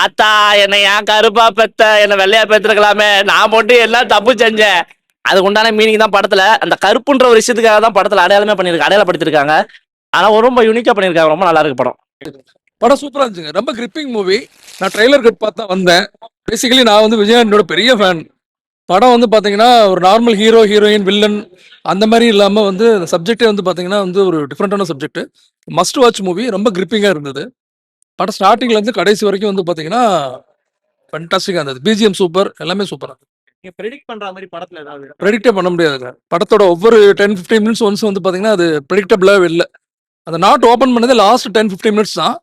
ஆத்தா என்னை ஏன் கருப்பா பெத்த என்ன வெள்ளையா பெத்திருக்கலாமே, நான் மட்டும் எல்லாம் தப்பு செஞ்சேன். அதுக்கு உண்டான மீனிங் தான் படத்துல அந்த கருப்புன்ற ஒரு விஷயத்துக்காக தான் படத்துல அடையாளமே பண்ணிருக்காங்க, அடையாளப்படுத்திருக்காங்க. ஆனா ரொம்ப யூனிக்கா பண்ணிருக்காங்க, ரொம்ப நல்லா இருக்கு படம். படம் சூப்பரா இருந்துச்சுங்க. ரொம்ப கிரிப்பிங் மூவி. நான் ட்ரெய்லர் கட் பார்த்து தான் வந்தேன். பேசிக்கலி நான் வந்து விஜயாண்டனோட பெரிய ஃபேன். படம் வந்து பார்த்தீங்கன்னா ஒரு நார்மல் ஹீரோ ஹீரோயின் வில்லன் அந்த மாதிரி இல்லாமல் வந்து சப்ஜெக்டே வந்து பார்த்தீங்கன்னா வந்து ஒரு டிஃப்ரெண்டான சப்ஜெக்ட். Must watch movie. ரொம்ப கிரிப்பிங்காக இருந்தது. படம் ஸ்டார்டிங்ல இருந்து கடைசி வரைக்கும் வந்து பார்த்தீங்கன்னா ஃபண்டாஸ்டிக்காக இருந்தது. பிஜிஎம் சூப்பர், எல்லாமே சூப்பராக இருந்தது. ப்ரெடிக்ட் பண்ற மாதிரி படத்துல ஏதாவது ப்ரெடிக்டே பண்ண முடியாதுங்க. படத்தோட ஒவ்வொரு 10-15 மினிட்ஸ் ஒன்ஸ் வந்து பார்த்தீங்கன்னா அது ப்ரெடிக்டபிளாக இல்லை. அந்த நாட் ஓப்பன் பண்ணது லாஸ்ட் 10-15 மினிட்ஸ் தான்.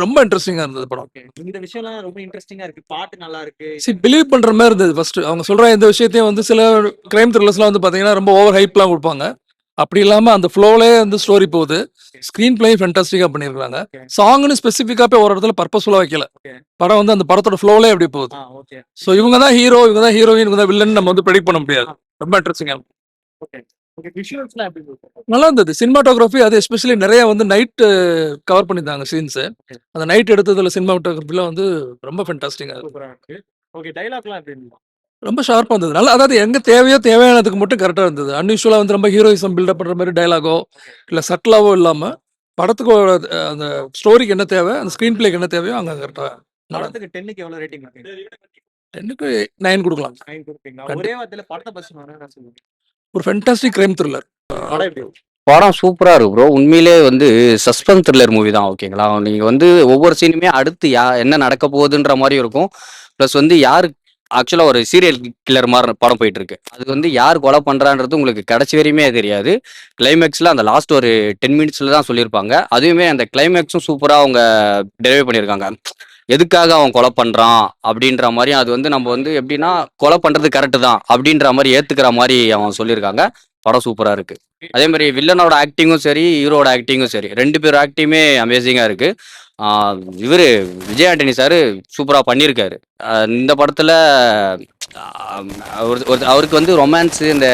ரொம்ப இன்ட்ரெஸ்டிங்கா இருந்தது படம். இந்த விஷயம்லாம் ரொம்ப இன்ட்ரெஸ்டிங்கா இருக்கு, பாட்டு நல்லா இருக்கு. பிலீவ் பண்ற மாதிரி இருந்தது. ஃபர்ஸ்ட் அவங்க சொல்ற இந்த விஷயத்தையும் வந்து சில கிரைம் த்ரில்லர்ஸ்லாம் வந்து பாத்தீங்கன்னா ரொம்ப ஓவர் ஹைப்லாம் கொடுப்பாங்க. அப்படி இல்லாம அந்த ஃப்ளோலே வந்து ஸ்டோரி போகுது. ஸ்கிரீன் பிளே ஃபேண்டாஸ்டிக்கா பண்ணிருக்காங்க. சாங்னு ஸ்பெசிஃபிக்கா போய் ஒரு இடத்துல பர்பஸ்ஃபுல்லா வைக்கல. படம் வந்து அந்த படத்தோட ஃப்ளோலே அப்படி போகுது. ஸோ இவங்க தான் ஹீரோ, இவங்க தான் ஹீரோயின், இவங்க தான் வில்லன் நம்ம வந்து ப்ரெடிக்ட் பண்ண முடியாது. ரொம்ப இன்ட்ரெஸ்டிங்கா நல்லா இருந்தது. சினிமாட்டோகிராஃபி அது எஸ்பெஷலி நிறைய வந்து நைட் கவர் பண்ணியிருந்தாங்க சீன்ஸ். அந்த நைட் எடுத்ததுல சினிமாட்டோகிராஃபிலாம் வந்து ரொம்ப ஃபேண்டாஸ்டிங்கா இருக்கு. ஓகே, டயலாக்லாம் எப்படி இருந்துச்சு? ரொம்ப ஷார்ப்பா இருந்தது. நல்லா, அதாவது எங்க தேவையோ தேவையானதுக்கு மட்டும் கரெக்டா இருந்தது. அன்யூசுவலா வந்து ரொம்ப ஹீரோயிசம் பில்டப் பண்ற மாதிரி டயலாகோ இல்ல சட்டிலாவோ இல்லாம படத்துக்கு அந்த ஸ்டோரிக்கு என்ன தேவை, அந்த ஸ்கிரீன் பிளேக்கு என்ன தேவையோ அங்க கரெக்டா. படத்துக்கு 10க்கு எவ்வளவு ரேட்டிங் கொடுப்பீங்க? 10க்கு 9 கொடுக்கலாம். 9 கொடுப்பீங்களா? ஒரே வார்த்தையில படத்தை பத்தி சொன்னா சொல்லுங்க. ஒரு ஃபேண்டாஸ்டிக் கிரைம் த்ரில்லர். படம் எப்படி? படம் சூப்பரா இருக்கு ப்ரோ. உண்மையிலே வந்து சஸ்பென்ஸ் த்ரில்லர் மூவி தான். ஓகேங்களா, நீங்க வந்து ஒவ்வொரு சீனுமே அடுத்து என்ன நடக்க போகுதுன்ற மாதிரி இருக்கும். ப்ளஸ் வந்து யாரு ஆக்சுவலா ஒரு சீரியல் கில்லர் மாதிரி படம் போயிட்டு இருக்கு. அது வந்து யார் கொலை பண்றான்றது உங்களுக்கு கடைசி வரையுமே தெரியாது. கிளைமேக்ஸ்ல அந்த லாஸ்ட் ஒரு 10 மினிட்ஸ்ல தான் சொல்லியிருப்பாங்க. அதுவுமே அந்த கிளைமேக்ஸும் சூப்பரா அவங்க டெலிவரி பண்ணியிருக்காங்க. எதுக்காக அவன் கொலை பண்றான் அப்படின்ற மாதிரி, அது வந்து நம்ம வந்து எப்படின்னா கொலை பண்றது கரெக்டு தான் அப்படின்ற மாதிரி ஏத்துக்கிற மாதிரி அவன் சொல்லியிருக்காங்க. படம் சூப்பரா இருக்கு. அதே மாதிரி வில்லனோட ஆக்டிங்கும் சரி, ஹீரோட ஆக்டிங்கும் சரி, 2 பேர் ஆக்டிங்குமே அமேசிங்கா இருக்கு. இவரு விஜய் ஆண்டனி சார் சூப்பரா பண்ணியிருக்காரு. இந்த படத்துல அவருக்கு வந்து ரொமான்ஸ் இந்த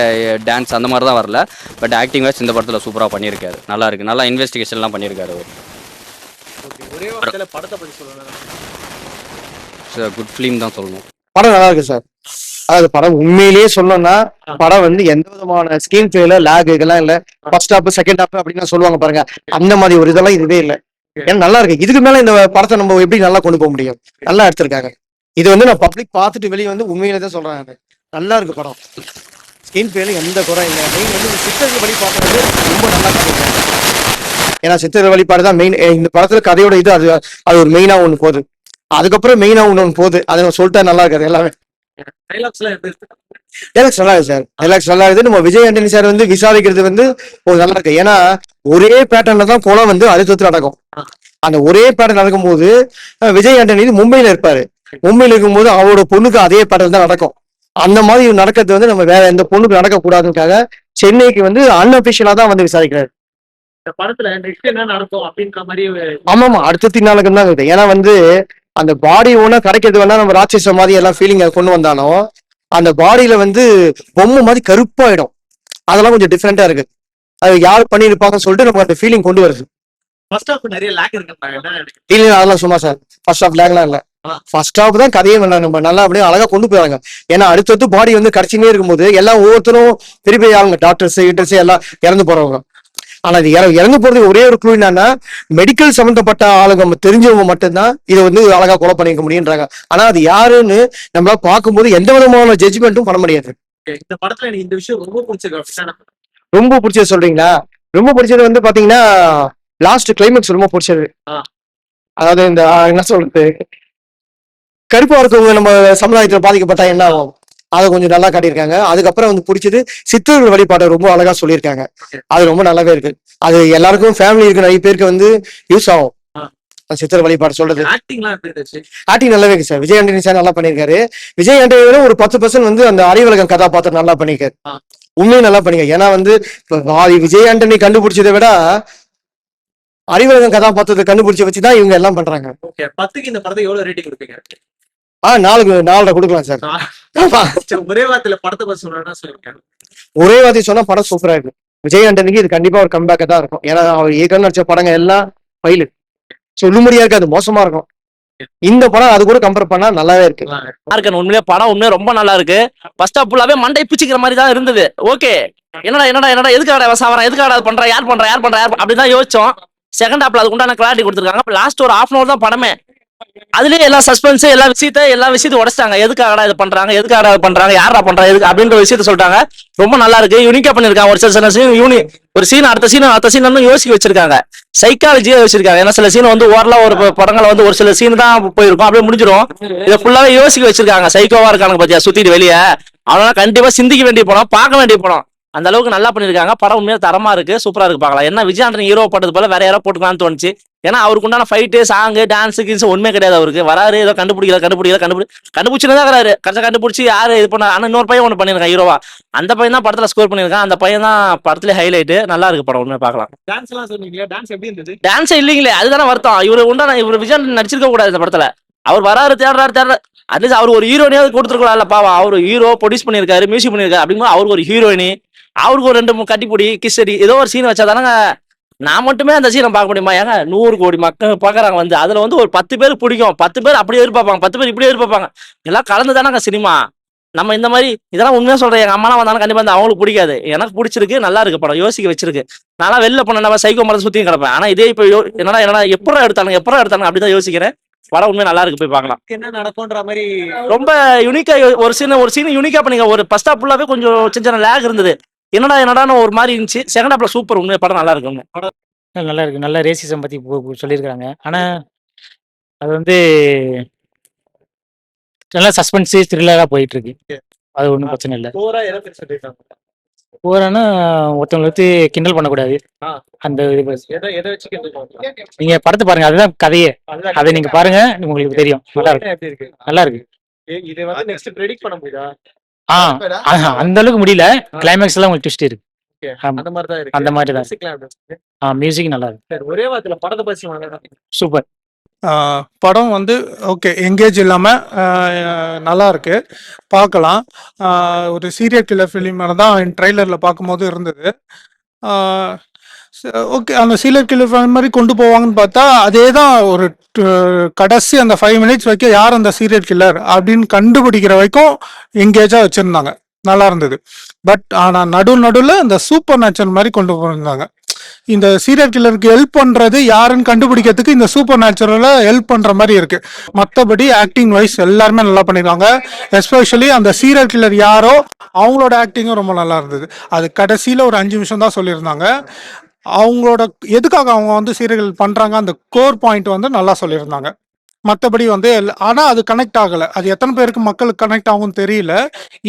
டான்ஸ் அந்த மாதிரி தான் வரல. பட் ஆக்டிங் வைஸ் இந்த படத்துல சூப்பரா பண்ணியிருக்காரு. நல்லா இருக்கு. நல்லா இன்வெஸ்டிகேஷன்லாம் பண்ணியிருக்காரு அவர். ஒரே வார்த்தையில படத்தை பத்தி சொல்லுங்க. குட் ஃபிலிம் தான் சொல்லணும். படம் நல்லா இருக்கு சார். அதாவது படம் உண்மையிலேயே சொல்லணும்னா படம் வந்து எந்த விதமான ஸ்கிரீன் பிளேல லேக் இதெல்லாம் இல்ல. ஃபர்ஸ்ட் ஹாப் செகண்ட் ஹாப் அப்படின்னு சொல்லுவாங்க பாருங்க, அந்த மாதிரி ஒரு இதெல்லாம் இதுவே இல்லை. ஏன்னா நல்லா இருக்கு. இதுக்கு மேல இந்த படத்தை நம்ம எப்படி நல்லா கொண்டு போக முடியும்? நல்லா எடுத்திருக்காங்க. இது வந்து நான் பப்ளிக் பார்த்துட்டு வெளியே வந்து உண்மையிலே தான் சொல்றாங்க, நல்லா இருக்கு படம். ஸ்கிரீன் பிளேல எந்த குறை இல்லை. மெயின் வந்து சித்தர்கள் வழிபாடு ரொம்ப நல்லா பண்ணிருக்காங்க. ஏன்னா சித்தர்கள் வழிபாடு தான் மெயின் இந்த படத்துல கதையோட இது. அது ஒரு மெயினா ஒண்ணு போகுது. அதுக்கப்புறம் மெயினா ஒண்ணு போகுது. அதை நான் சொல்லிட்டா நல்லா இருக்காது எல்லாமே. டைலாக்ஸ் நல்லா இருக்கு சார். டைலாக்ஸ் நல்லா இருக்குது. நம்ம விஜய் ஆண்டனி சார் வந்து விசாரிக்கிறது வந்து நல்லா இருக்கு. ஏன்னா ஒரே பேட்டர்ன்ல தான் குளம் வந்து அடுத்தடுத்து நடக்கும். அந்த ஒரே பேட்டர்ன் நடக்கும்போது விஜய் ஆண்டனி மும்பையில இருப்பாரு. மும்பையில இருக்கும்போது அவரோட பொண்ணுக்கு அதே பேட்டர்ன் தான் நடக்கும். அந்த மாதிரி நடக்கிறது வந்து நம்ம வேற எந்த பொண்ணுக்கு நடக்க கூடாதுக்காக சென்னைக்கு வந்து அன்அபிஷியலா தான் வந்து விசாரிக்கிறாரு. இந்த படத்துல நெக்ஸ்ட் என்ன நடக்கும் அப்படின்ற மாதிரி. ஆமா, அடுத்த நாளுக்கு தான் இருக்குது. ஏன்னா வந்து அந்த பாடி ஒண்ணா கரைக்கிறது வேணா நம்ம ராட்சச மாதிரி எல்லாம் ஃபீலிங் கொண்டு வந்தாலும் அந்த பாடியில வந்து பொம்மை மாதிரி கருப்பாயிடும். அதெல்லாம் கொஞ்சம் டிஃப்ரெண்டா இருக்கு. அது யார் பண்ணிருப்பாங்கன்னு சொல்லிட்டு நமக்கு அந்த ஃபீலிங் கொண்டு வருது. இல்ல அதெல்லாம் சும்மா சார். ஃபர்ஸ்ட் ஹாஃப் லேக்லாம் இல்ல. ஃபர்ஸ்ட் ஹாஃப் தான் கதையே நம்ம நல்லா அப்படியே அழகா கொண்டு போறாங்க. ஏன்னா அடுத்தடுத்து பாடி வந்து கரைச்சினே இருக்கும்போது எல்லாம் ஒவ்வொருத்தரும் பெரிய பெரிய ஆளுங்க, டாக்டர்ஸ் எல்லாம் இறந்து போறவங்க. ஆனா இது இறந்து போறதுக்கு ஒரே ஒரு க்ளூ என்னன்னா, மெடிக்கல் சம்பந்தப்பட்ட ஆளுங்க தெரிஞ்சவங்க மட்டும்தான் இதை வந்து அழகா கொலை பண்ணிக்க முடியுன்றாங்க. ஆனா அது யாருன்னு நம்மளால பார்க்கும்போது எந்த விதமான ஜட்ஜ்மெண்ட்டும் பண்ண முடியாது. இந்த படத்துல எனக்கு இந்த விஷயம் ரொம்ப பிடிச்சிருக்கு. ரொம்ப பிடிச்சது சொல்றீங்களா? ரொம்ப பிடிச்சது வந்து பாத்தீங்கன்னா லாஸ்ட் கிளைமேக்ஸ் ரொம்ப பிடிச்சது. அதாவது இந்த என்ன சொல்றது, கருப்பா இருக்கவங்க நம்ம சமுதாயத்துல பாதிக்கப்பட்டா என்ன ஆகும், அதை கொஞ்சம் நல்லா காட்டியிருக்காங்க. அதுக்கப்புறம் வந்து பிடிச்சது சித்தர்கள் வழிபாட்டை ரொம்ப அழகா சொல்லியிருக்காங்க. அது ரொம்ப நல்லாவே இருக்கு. அது எல்லாருக்கும் ஃபேமிலி இருக்கு நிறைய பேருக்கு வந்து யூஸ் ஆகும். சித்தர் வழிபாடு சொல்றது. ஆக்டிங் நல்லாவே இருக்கு சார். விஜய் ஆண்டனி சார் நல்லா பண்ணியிருக்காரு. விஜய் ஆண்டனி ஒரு 10% வந்து அந்த அறிவழகன் கதாபாத்திரம் நல்லா பண்ணிருக்காரு. உண்மையும் நல்லா பண்ணிருக்காரு. ஏன்னா வந்து விஜய் ஆண்டனி கண்டுபிடிச்சதை விட அறிவழகன் கதாபாத்திரத்தை கண்டுபிடிச்ச வச்சுதான் இவங்க எல்லாம் பண்றாங்க. 10க்கு இந்த படத்தை எவ்வளவு ரேட்டிங் கொடுப்பீங்க? 4 கொடுக்கலாம் சார். ஒரே வார்த்தையில படத்தை பத்தி சொன்னா சொல்லுங்க. ஒரே வார்த்தை சொன்னா படம் சூப்பரா இருக்கு. விஜய் ஆண்டனிக்கு இது கண்டிப்பா ஒரு கம்பேக்கா தான் இருக்கும். ஏன்னா அவர் ஏற்கனவே நடிச்ச படங்கள் எல்லாம் ஃபைலு சொல்லும்படியா இருக்காது, மோசமா இருக்கும். இந்த படம் அது கூட கம்பேர் பண்ணா நல்லாவே இருக்கு. இருக்கு உண்மையிலே படம் உண்மையிலே ரொம்ப நல்லா இருக்கு. ஃபர்ஸ்ட் ஹாஃப் ஃபுல்லாவே மண்டை பிச்சுக்கிற மாதிரி தான் இருந்தது. ஓகே என்னடா எதுக்காக வசாவரம் எதுக்காக அது பண்றா யார் பண்றா அப்படிதான் யோசிச்சோம். செகண்ட் ஹாஃப்ல அதுக்கு உண்டான கிளாரிட்டி கொடுத்துருக்காங்க. லாஸ்ட் ஒரு ஹாஃப் அன் அவர் தான் படமே. அதுலயே எல்லா சஸ்பென்ஸ் எல்லா விஷயத்தையும் உடைச்சிட்டாங்க. எதுக்காக இது பண்றாங்க யாரா பண்றா எதுக்கு அப்படின்ற விஷயத்த சொல்லிட்டாங்க. ரொம்ப நல்லா இருக்கு. யூனிக்கா பண்ணிருக்காங்க. ஒரு சில சீன் ஒரு சீன் அடுத்த சீன் வந்து யோசிக்க வச்சிருக்காங்க. சைக்காலஜியா வச்சிருக்காங்க. ஏன்னா சில சீன் வந்து ஓரளவு ஒரு படங்களை வந்து ஒரு சில சீன் தான் போயிருக்கும் அப்படியே முடிஞ்சிடும். இதை ஃபுல்லாவே யோசிக்க வச்சிருக்காங்க. சைக்கோவா இருக்காங்க பாத்தியா சுத்திட்டு வெளியே. அவனால கண்டிப்பா சிந்திக்க வேண்டிய படம், பார்க்க வேண்டிய படம். அந்த அளவுக்கு நல்லா பண்ணிருக்காங்க. படம் உண்மையா தரமா இருக்கு. சூப்பரா இருக்கு. பார்க்கலாம். என்ன விஜயாண்டன் ஹீரோ போட்டது போல வேற யாரோ போட்டுக்கலாம்னு தோணுச்சு. ஏன்னா அவருக்கு உண்டான ஃபைட்டு சாங்கு டான்ஸு கீன்ஸ் ஒண்ணுமே கிடையாது. அவருக்கு வராரு ஏதோ கண்டுபிடிச்சுதான் கண்டுபிடிச்சி யாரு இது பண்ண. ஆனா இன்னொரு பையன் ஒன்று பண்ணிருக்கான் ஹீரோவா. அந்த பையன் தான் படத்துல ஸ்கோர் பண்ணிருக்கான். அந்த பையன் தான் படத்துல ஹைலைட். நல்லா இருக்கு படம் உண்மையா பார்க்கலாம். டான்ஸ் இல்லீங்களே அதுதானே வருத்தம். இவர் விஜயாண்டன் நடிச்சிருக்க கூடாது இந்த படத்துல. அவர் வராரு தேடுறாரு அட்லீஸ்ட் அவர் ஒரு ஹீரோயினியாவது கொடுத்துருக்கலாம்ல. பாவம் அவர் ஹீரோ ப்ரொடியூஸ் பண்ணிருக்காரு மியூசிக் பண்ணிருக்காரு அப்படிங்கும்போது அவருக்கு ஒரு ஹீரோயினி அவருக்கு ஒரு 2 கட்டிப்பொடி கிஸ்ஸடி ஏதோ ஒரு சீன் வச்சாதானங்க. நான் மட்டுமே அந்த சீனை பார்க்க முடியுமா? ஏங்க 100 கோடி மக்கள் பார்க்கறாங்க வந்து அதுல வந்து ஒரு 10 பேர் பிடிக்கும், 10 பேர் அப்படியே எதிர்பார்ப்பாங்க, 10 பேர் இப்படியே எதிர்பார்ப்பாங்க. எல்லாம் கலந்து தானங்க சினிமா. நம்ம இந்த மாதிரி இதெல்லாம் உண்மையா சொல்றேன். எங்க அம்மாலாம் வந்தாலும் கண்டிப்பா இந்த அவங்களுக்கு பிடிக்காது. எனக்கு பிடிச்சிருக்கு. நல்லா இருக்கு படம். யோசிக்க வச்சிருக்கு. நான் வெளில போன நம்ம சைக்கோ மரத்தை சுத்தியும் கிடப்பேன். ஆனா இதே இப்போ என்னடா எப்படா எடுத்தாங்க அப்படிதான் யோசிக்கிறேன். படம் உண்மையா நல்லா இருக்கு. போய் பார்க்கலாம். என்ன நடக்கும்ன்ற மாதிரி ரொம்ப யூனிக்கா ஒரு சீன் யூனிக்கா பண்ணீங்க. ஒரு ஃபர்ஸ்ட் ஹாஃப் ஃபுல்லாவே கொஞ்சம் சின்ன லேக் இருந்தது. என்னடான்னு ஒரு மாதிரி இருந்துச்சு. செகண்ட் ஹாஃப்ல சூப்பர். உண்மையா படம் நல்லா இருக்குங்க. நல்லா இருக்கு. நல்ல ரேசிசம் பத்தி சொல்லியிருக்காங்க. ஆனா அது வந்து நல்லா சஸ்பென்ஸ் த்ரில்லரா போயிட்டு இருக்கு. அது ஒன்றும் பிரச்சனை இல்லை. போறான்னா ஒருத்தவங்களை வச்சு கிண்டல் பண்ணக்கூடாது. அந்த நீங்க படத்தை பாருங்க. அதுதான் கதையே. அதை நீங்க பாருங்க உங்களுக்கு தெரியும். நல்லா இருக்கு. நல்லா இருக்கு. அந்த அளவுக்கு முடியல. கிளைமேக்ஸ் எல்லாம் உங்களுக்கு ட்விஸ்ட் இருக்கு. அந்த மாதிரி தான். மியூசிக் நல்லா இருக்கு. ஒரே வாரத்துல படத்தை பத்தி சூப்பர். படம் வந்து ஓகே எங்கேஜ் இல்லாமல் நல்லா இருக்கு பார்க்கலாம். ஒரு சீரியல் கில்லர் ஃபிலிம் தான் ட்ரெய்லரில் பார்க்கும்போது இருந்தது. ஓகே அந்த சீரியல் கில்லர் மாதிரி கொண்டு போவாங்கன்னு பார்த்தா அதே தான் ஒரு கடைசி அந்த 5 மினிட்ஸ் வரைக்கும் யார் அந்த சீரியல் கில்லர் அப்படின்னு கண்டுபிடிக்கிற வரைக்கும் எங்கேஜாக வச்சுருந்தாங்க. நல்லா இருந்தது. பட் ஆனால் நடுவில் இந்த சூப்பர் நேச்சுரல் மாதிரி கொண்டு போயிருந்தாங்க. இந்த சீரியல் கில்லருக்கு ஹெல்ப் பண்றது யாருன்னு கண்டுபிடிக்கிறதுக்கு இந்த சூப்பர் நேச்சுரல ஹெல்ப் பண்ற மாதிரி இருக்கு. மற்றபடி ஆக்டிங் வைஸ் எல்லாருமே நல்லா பண்ணிருக்காங்க. எஸ்பெஷலி அந்த சீரியல் கில்லர் யாரோ அவங்களோட ஆக்டிங்கும் ரொம்ப நல்லா இருந்தது. அது கடைசியில ஒரு 5 நிமிஷம் தான் சொல்லியிருந்தாங்க. அவங்களோட எதுக்காக அவங்க வந்து சீரியல் பண்றாங்க அந்த கோர் பாயிண்ட் வந்து நல்லா சொல்லியிருந்தாங்க. மற்றபடி வந்து ஆனால் அது கனெக்ட் ஆகலை. அது எத்தனை பேருக்கு மக்களுக்கு கனெக்ட் ஆகும்னு தெரியல.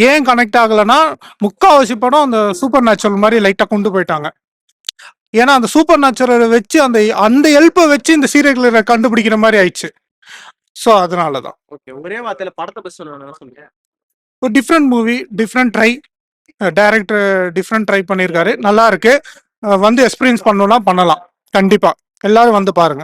ஏன் கனெக்ட் ஆகலைன்னா முக்கால்வாசி படம் அந்த சூப்பர் நேச்சுரல் மாதிரி லைட்டாக கொண்டு போயிட்டாங்க. ஏன்னா அந்த சூப்பர் நேச்சுரலை வச்சு அந்த ஹெல்ப்பை வச்சு இந்த சீரியல்களை கண்டுபிடிக்கிற மாதிரி ஆயிடுச்சு. ஸோ அதனால தான். ஒரே வார்த்தையில படத்தை பத்தி சொல்லுங்க. ஒரு different movie, different try. Director different try பண்ணியிருக்காரு. நல்லா இருக்கு. வந்து எக்ஸ்பீரியன்ஸ் பண்ணலாம் கண்டிப்பாக எல்லாரும் வந்து பாருங்க.